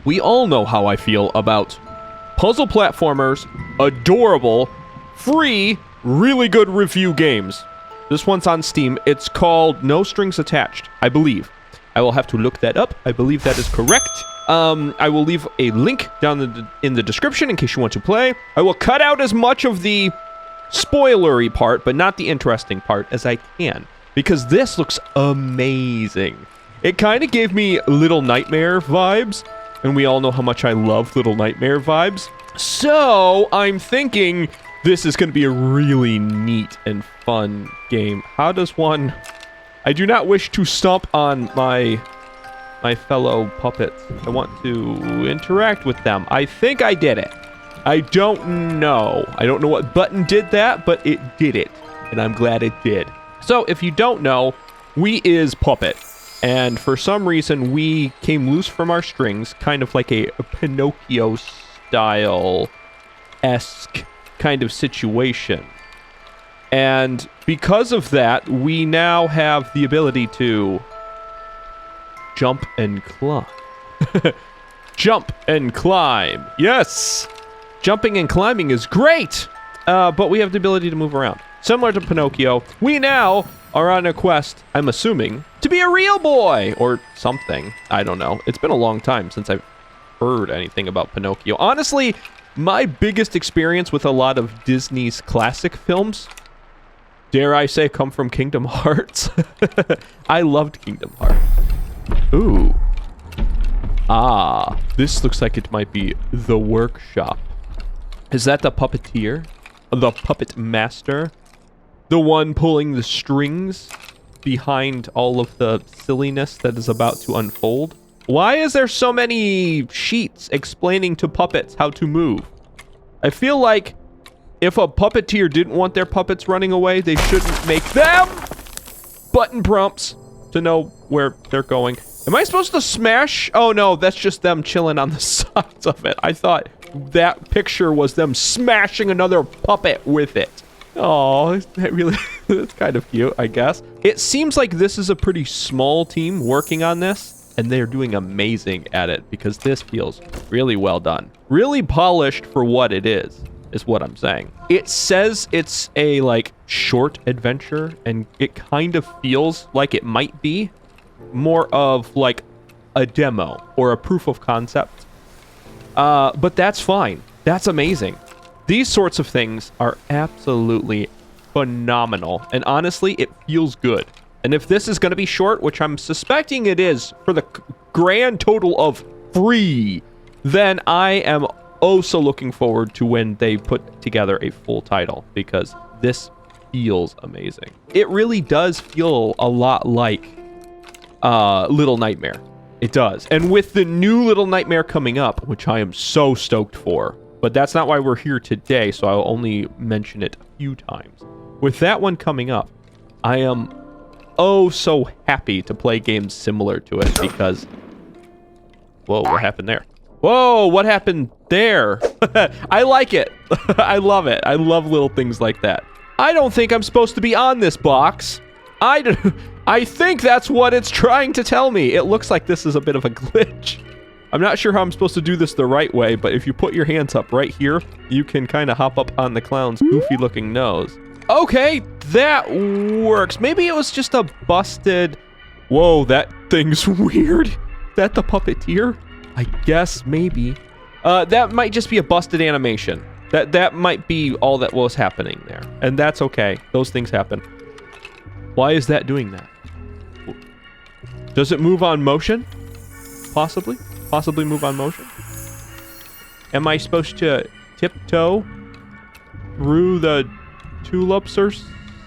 We all know how I feel about puzzle platformers, adorable, free, really good review games. This one's on Steam. It's called No Strings Attached, I believe. I will have to look that up. I believe that is correct. I will leave a link down in the description in case you want to play. I will cut out as much of the spoilery part, but not the interesting part, as I can, because this looks amazing. It kind of gave me Little Nightmare vibes, and we all know how much I love Little Nightmare vibes. So I'm thinking this is going to be a really neat and fun game. How does one... I do not wish to stomp on my fellow puppets. I want to interact with them. I think I did it. I don't know. I don't know what button did that, but it did it. And I'm glad it did. So if you don't know, we is Puppet. And for some reason, we came loose from our strings, kind of like a Pinocchio-style-esque kind of situation. And because of that, we now have the ability to jump and climb. Jump and climb. Yes! Jumping and climbing is great! But we have the ability to move around. Similar to Pinocchio, we now are on a quest, I'm assuming, to be a real boy! Or something. I don't know. It's been a long time since I've heard anything about Pinocchio. Honestly, my biggest experience with a lot of Disney's classic films, dare I say, come from Kingdom Hearts. I loved Kingdom Hearts. Ooh. Ah, this looks like it might be the workshop. Is that the puppeteer? The puppet master? The one pulling the strings behind all of the silliness that is about to unfold? Why is there so many sheets explaining to puppets how to move? I feel like if a puppeteer didn't want their puppets running away, they shouldn't make them button prompts to know where they're going. Am I supposed to smash? Oh no, that's just them chilling on the sides of it. I thought that picture was them smashing another puppet with it. Oh, that really, that's kind of cute, I guess. It seems like this is a pretty small team working on this, and they're doing amazing at it because this feels really well done. Really polished for what it is what I'm saying. It says it's a, like, short adventure, and it kind of feels like it might be more of, like, a demo or a proof of concept. But that's fine. That's amazing. These sorts of things are absolutely phenomenal, and honestly, it feels good. And if this is going to be short, which I'm suspecting it is for the grand total of free, then I am so looking forward to when they put together a full title, because this feels amazing. It really does feel a lot like Little Nightmare. It does. And with the new Little Nightmare coming up, which I am so stoked for, but that's not why we're here today, so I'll only mention it a few times. With that one coming up, I am so happy to play games similar to it, because... Whoa, what happened there? Whoa, what happened there? I like it. I love it. I love little things like that. I don't think I'm supposed to be on this box. I think that's what it's trying to tell me. It looks like this is a bit of a glitch. I'm not sure how I'm supposed to do this the right way, but if you put your hands up right here, you can kind of hop up on the clown's goofy-looking nose. Okay, that works. Maybe it was just a busted... Whoa, that thing's weird. Is that the puppeteer? I guess maybe. That might just be a busted animation. That might be all that was happening there. And that's okay. Those things happen. Why is that doing that? Does it move on motion? Possibly? Possibly move on motion? Am I supposed to tiptoe through the tulips or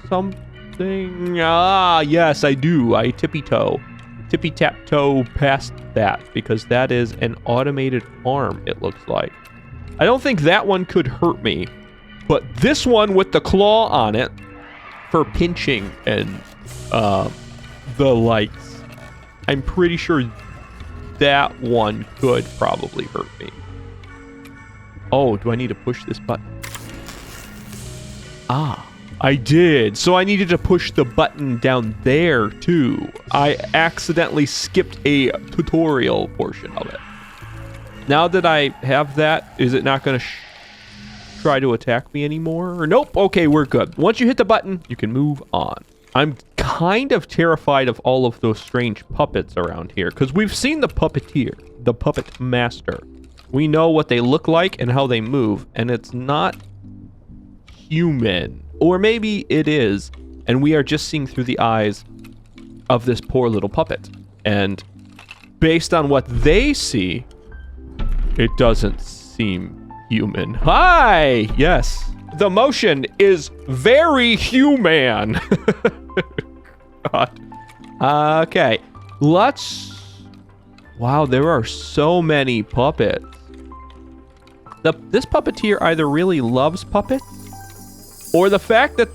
something? Ah, yes, I do. I tippy-toe. Tippy-tap-toe past that, because that is an automated arm, it looks like. I don't think that one could hurt me, but this one with the claw on it for pinching and the likes, I'm pretty sure that one could probably hurt me. Oh, do I need to push this button? Ah, I did. So I needed to push the button down there too. I accidentally skipped a tutorial portion of it. Now that I have that, is it not going to try to attack me anymore? Or nope. Okay, we're good. Once you hit the button, you can move on. I'm kind of terrified of all of those strange puppets around here because we've seen the puppeteer, the puppet master. We know what they look like and how they move, and it's not human. Or maybe it is, and we are just seeing through the eyes of this poor little puppet. And based on what they see, it doesn't seem human. Hi! Yes. The motion is very human. God. Okay. Let's... Wow, there are so many puppets. This puppeteer either really loves puppets, or the fact that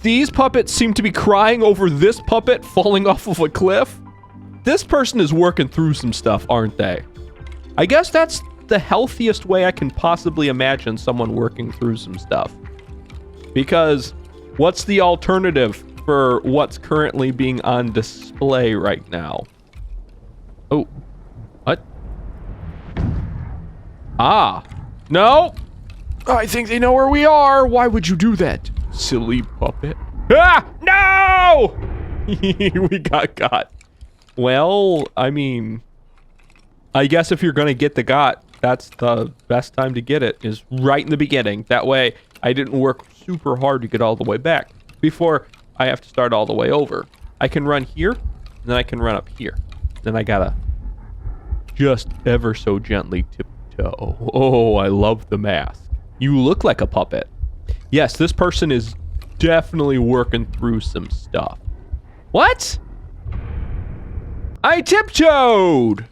these puppets seem to be crying over this puppet falling off of a cliff. This person is working through some stuff, aren't they? I guess that's the healthiest way I can possibly imagine someone working through some stuff. Because what's the alternative for what's currently being on display right now? Oh, what? Ah, no. I think they know where we are. Why would you do that, silly puppet? Ah, no! We got. Well, I mean, I guess if you're going to get the got, that's the best time to get it, is right in the beginning. That way, I didn't work super hard to get all the way back before I have to start all the way over. I can run here, and then I can run up here. Then I gotta just ever so gently tiptoe. Oh, I love the mask. You look like a puppet. Yes, this person is definitely working through some stuff. What? I tiptoed!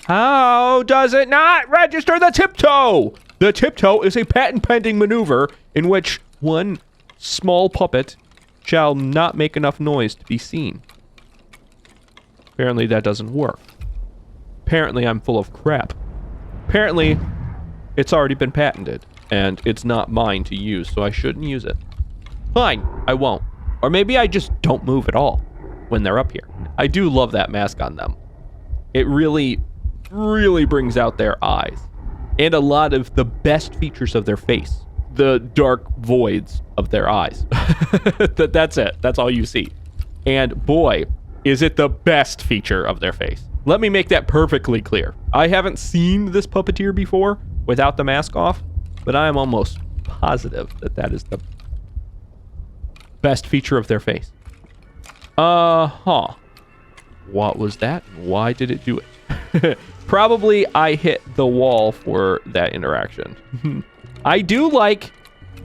How does it not register the tiptoe? The tiptoe is a patent-pending maneuver in which one small puppet shall not make enough noise to be seen. Apparently that doesn't work. Apparently I'm full of crap. Apparently it's already been patented and it's not mine to use, so I shouldn't use it. Fine, I won't. Or maybe I just don't move at all when they're up here. I do love that mask on them. It really brings out their eyes and a lot of the best features of their face. The dark voids of their eyes. That's it. That's all you see. And boy, is it the best feature of their face. Let me make that perfectly clear. I haven't seen this puppeteer before without the mask off, but I am almost positive that that is the best feature of their face. What was that? Why did it do it? Probably I hit the wall for that interaction. I do like,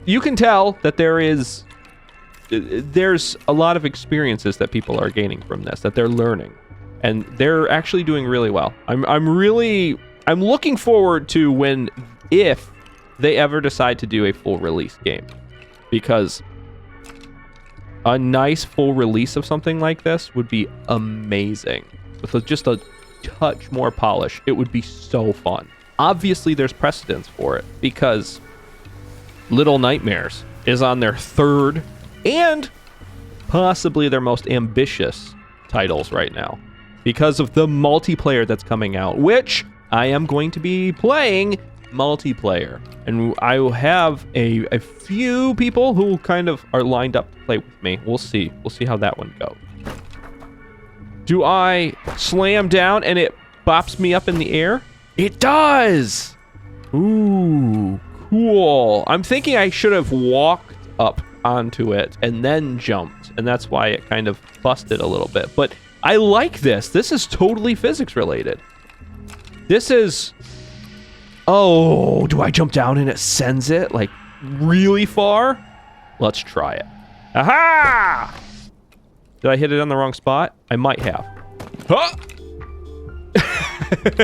you can tell that there's a lot of experiences that people are gaining from this, that they're learning, and they're actually doing really well. I'm looking forward to if they ever decide to do a full release game, because a nice full release of something like this would be amazing. With just a touch more polish, it would be so fun. Obviously, there's precedence for it, because Little Nightmares is on their third and possibly their most ambitious titles right now, because of the multiplayer that's coming out, which I am going to be playing multiplayer. And I will have a few people who kind of are lined up to play with me. We'll see. We'll see how that one goes. Do I slam down and it bops me up in the air? It does! Ooh, cool. I'm thinking I should have walked up onto it and then jumped, and that's why it kind of busted a little bit. But I like this. This is totally physics related. This is... Oh, do I jump down and it sends it, like, really far? Let's try it. Aha! Did I hit it on the wrong spot? I might have. Huh!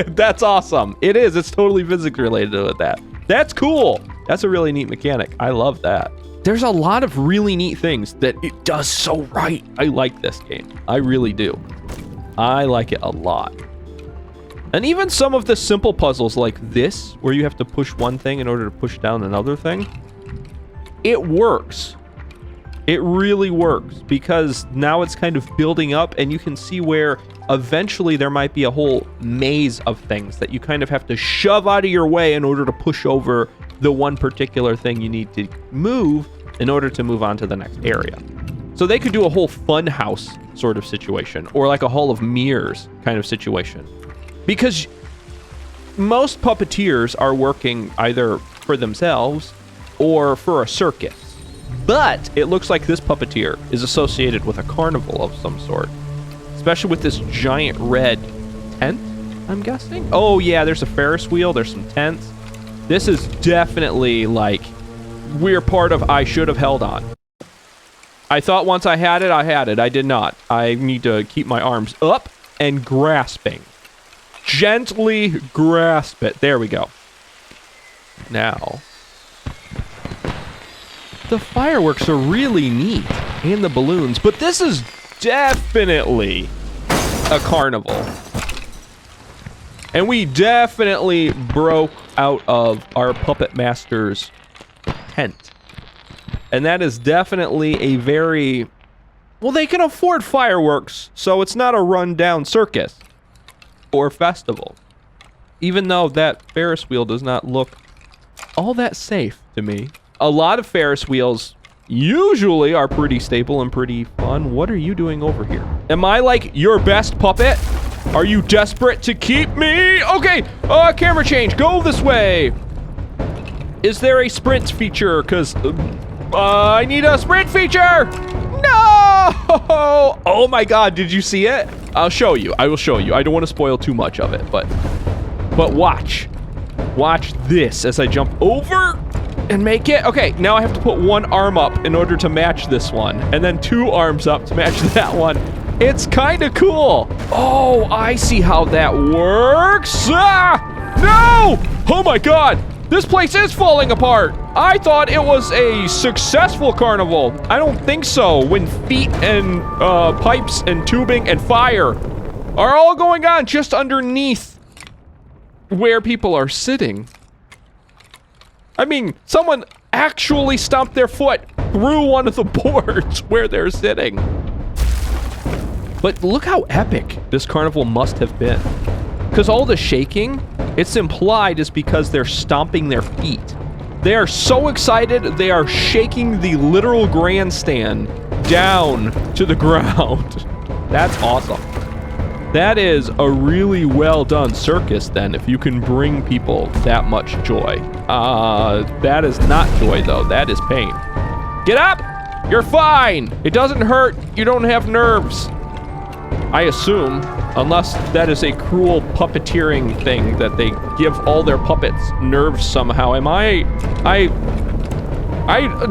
That's awesome. It is. It's totally physics related with that. That's cool. That's a really neat mechanic. I love that. There's a lot of really neat things that it does so right. I like this game. I really do. I like it a lot. And even some of the simple puzzles like this, where you have to push one thing in order to push down another thing, it works. It really works, because now it's kind of building up and you can see where eventually there might be a whole maze of things that you kind of have to shove out of your way in order to push over the one particular thing you need to move in order to move on to the next area. So they could do a whole fun house sort of situation, or like a hall of mirrors kind of situation. Because most puppeteers are working either for themselves or for a circus. But it looks like this puppeteer is associated with a carnival of some sort. Especially with this giant red tent, I'm guessing. Oh yeah, there's a Ferris wheel, there's some tents. This is definitely like, we're part of I should have held on. I thought once I had it, I had it. I did not. I need to keep my arms up and grasping. Gently grasp it. There we go. Now, the fireworks are really neat, and the balloons, but this is definitely a carnival. And we definitely broke out of our puppet master's tent. And that is definitely a very... Well, they can afford fireworks, so it's not a run-down circus or festival. Even though that Ferris wheel does not look all that safe to me. A lot of Ferris wheels usually are pretty stable and pretty fun. What are you doing over here? Am I like your best puppet? Are you desperate to keep me? Okay, camera change, go this way. Is there a sprint feature? Because I need a sprint feature. No! Oh my God, did you see it? I'll show you, I will show you. I don't want to spoil too much of it, but watch. Watch this as I jump over and make it. Okay, now I have to put one arm up in order to match this one, and then two arms up to match that one. It's kind of cool. Oh, I see how that works. Ah! No! Oh my God, this place is falling apart. I thought it was a successful carnival. I don't think so when feet and pipes and tubing and fire are all going on just underneath where people are sitting. I mean, someone actually stomped their foot through one of the boards where they're sitting. But look how epic this carnival must have been. Because all the shaking, it's implied is because they're stomping their feet. They are so excited, they are shaking the literal grandstand down to the ground. That's awesome. That is a really well done circus then, if you can bring people that much joy. That is not joy though, that is pain. Get up! You're fine! It doesn't hurt, you don't have nerves. I assume, unless that is a cruel puppeteering thing that they give all their puppets nerves somehow. I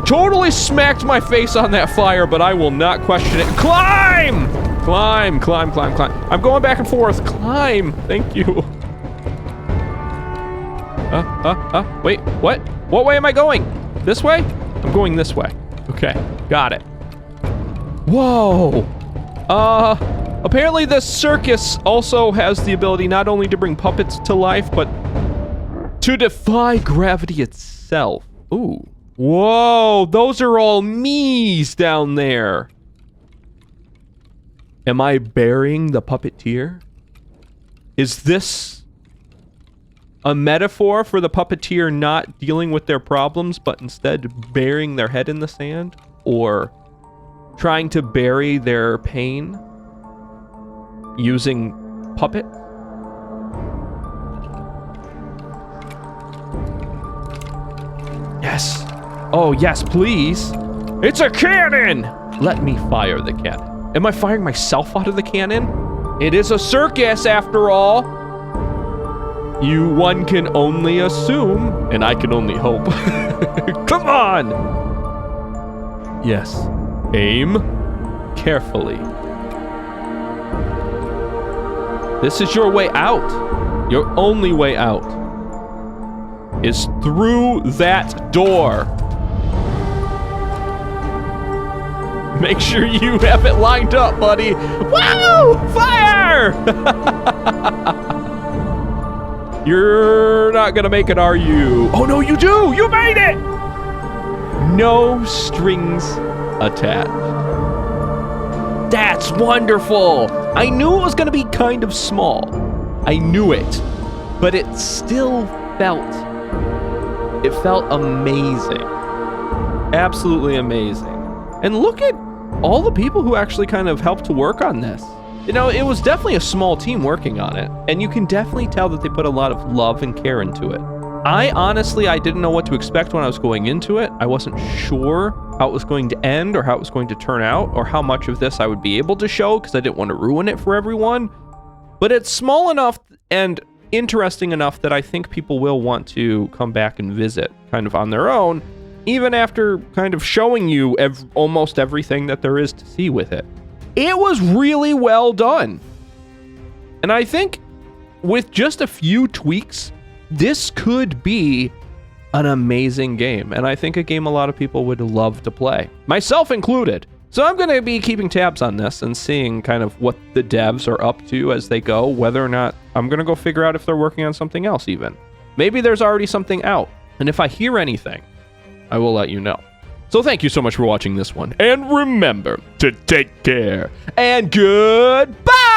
totally smacked my face on that fire, but I will not question it. Climb! Climb, climb, climb, climb. I'm going back and forth. Climb. Thank you. Wait, what? What way am I going? This way? I'm going this way. Okay, got it. Whoa. Apparently the circus also has the ability not only to bring puppets to life, but to defy gravity itself. Ooh. Whoa, those are all me's down there. Am I burying the puppeteer? Is this a metaphor for the puppeteer not dealing with their problems, but instead burying their head in the sand? Or trying to bury their pain using puppet? Yes. Oh, yes, please. It's a cannon! Let me fire the cannon. Am I firing myself out of the cannon? It is a circus, after all. One can only assume, and I can only hope. Come on! Yes. Aim carefully. This is your way out. Your only way out is through that door. Make sure you have it lined up, buddy. Woo! Fire! You're not gonna make it, are you? Oh no, you do! You made it! No strings attached. That's wonderful! I knew it was going to be kind of small. I knew it. But it still felt amazing. Absolutely amazing. And look at all the people who actually kind of helped to work on this. You know, it was definitely a small team working on it, and you can definitely tell that they put a lot of love and care into it. I didn't know what to expect when I was going into it. I wasn't sure how it was going to end or how it was going to turn out or how much of this I would be able to show because I didn't want to ruin it for everyone. But it's small enough and interesting enough that I think people will want to come back and visit kind of on their own, even after kind of showing you almost everything that there is to see with it. It was really well done. And I think with just a few tweaks, this could be an amazing game. And I think a game a lot of people would love to play, myself included. So I'm going to be keeping tabs on this and seeing kind of what the devs are up to as they go, whether or not I'm going to go figure out if they're working on something else even. Maybe there's already something out. And if I hear anything, I will let you know. So thank you so much for watching this one. And remember to take care and goodbye!